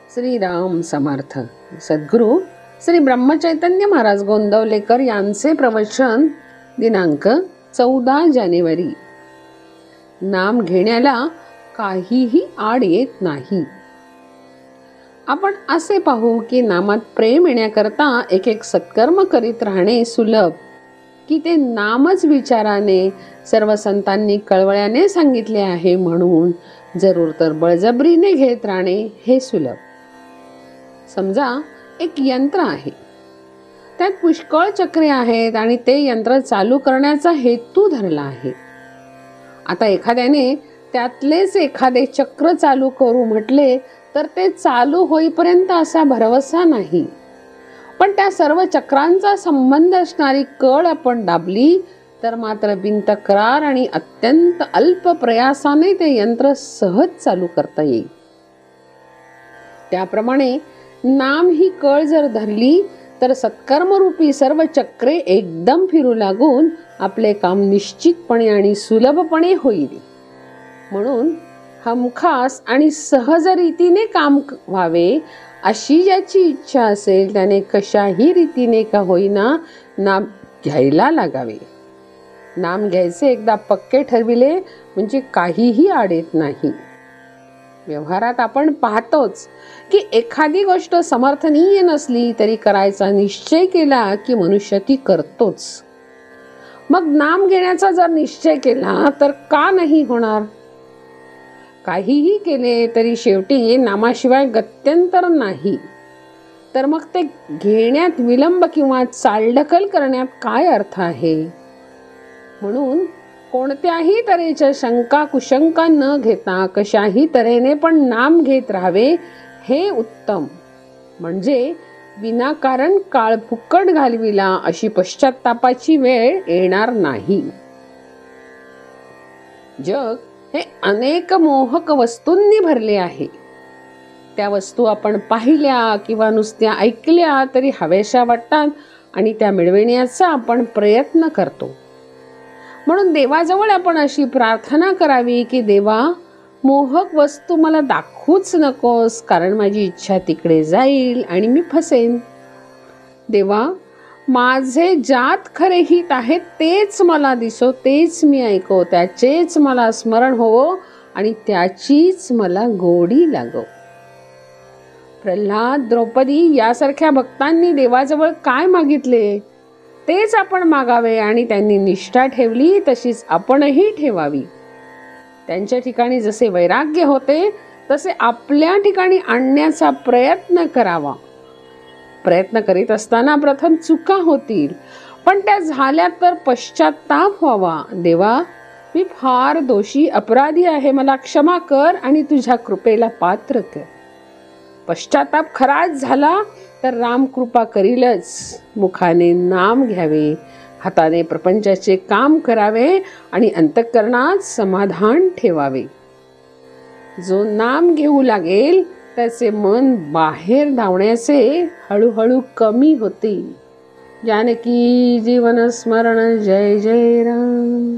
श्रीराम समर्थ. सद्गुरू श्री ब्रह्मचैतन्य महाराज गोंदवलेकर यांचे प्रवचन दिनांक 14 जानेवारी. नाम घेण्याला काहीही आड येत नाही. आपण असे पाहू की नामात प्रेम येण्याकरता एक एक सत्कर्म करीत राहणे सुलभ, की ते नामच विचाराने सर्व संतांनी कळवळ्याने सांगितले आहे म्हणून जरूर तर बळजबरीने घेत राहणे हे सुलभ. समजा एक यंत्र आहे, त्यात पुष्कळ चक्रे आहेत आणि ते यंत्र चालू करण्याचा हेतू धरला आहे. आता एखाद्याने त्यातलेच एखादे चक्र चालू करू म्हटले तर ते चालू होईपर्यंत असा भरवसा नाही. पण त्या सर्व चक्रांचा संबंध असणारी कळ आपण दाबली तर मात्र बिनतक्रार आणि अत्यंत अल्प प्रयासाने ते यंत्र सहज चालू करता येईल. त्याप्रमाणे नाम ही कळ जर धरली तर सत्कर्मरूपी सर्व चक्रे एकदम फिरू लागून आपले काम निश्चितपणे आणि सुलभपणे होईल. म्हणून हमखास आणि सहज रीतीने काम व्हावे अशी ज्याची इच्छा असेल त्याने कशाही रीतीने का होईना नाम घ्यायला लागावे. नाम घ्यायचे एकदा पक्के ठरविले म्हणजे काहीही आड येत नाही. व्यवहारात आपण पाहतोच की एखादी गोष्ट समर्थनीय नसली तरी करायचा निश्चय केला की मनुष्य ती करतोच. मग नाम घेण्याचा जर निश्चय केला तर का नाही होणार? काहीही केले तरी शेवटी नामाशिवाय गत्यंतर नाही. तर मग ते घेण्यात विलंब किंवा चालढकल करण्यात काय अर्थ आहे? म्हणून कोणत्याही तऱ्हेच्या शंका कुशंका न घेता कशाही तऱ्हेने पण नाम घेत राहावे हे उत्तम. म्हणजे विनाकारण काळ फुकट घालविला अशी पश्चात्तापाची वेळ येणार नाही. जग हे अनेक मोहक वस्तूंनी भरले आहे. त्या वस्तू आपण पाहिल्या किंवा नुसत्या ऐकल्या तरी हव्याशा वाटतात आणि त्या मिळविण्याचा आपण प्रयत्न करतो. म्हणून देवाजवळ आपण अशी प्रार्थना करावी की देवा, मोहक वस्तू मला दाखवूच नकोस, कारण माझी इच्छा तिकडे जाईल आणि मी फसेन. देवा, माझे ज्यात खरे हित आहे तेच मला दिसो, तेच मी ऐको, त्याचेच मला स्मरण होवो आणि त्याचीच मला गोडी लागो. प्रल्हाद, द्रौपदी यासारख्या भक्तांनी देवाजवळ काय मागितले तेच आपण मागावे आणि त्यांनी निष्ठा ठेवली तशीच आपणही ठेवावी. त्यांच्या ठिकाणी जसे वैराग्य होते तसे आपल्या ठिकाणी आणण्याचा प्रयत्न करावा. प्रयत्न करीत असताना प्रथम चुका होतील, पण त्या झाल्या तर पश्चाताप व्हावा. देवा, मी फार दोषी अपराधी आहे, मला क्षमा कर आणि तुझ्या कृपेला पात्र कर. पश्चाताप खराच झाला तर राम कृपा करीलच. मुखाने नाम घ्यावे, हाताने प्रपंचाचे काम करावे आणि अंतःकरणात समाधान ठेवावे. जो नाम घेऊ लागेल त्याचे मन बाहेर धावण्याचे हळूहळू कमी होते. जानकी जीवन स्मरण. जय जय राम.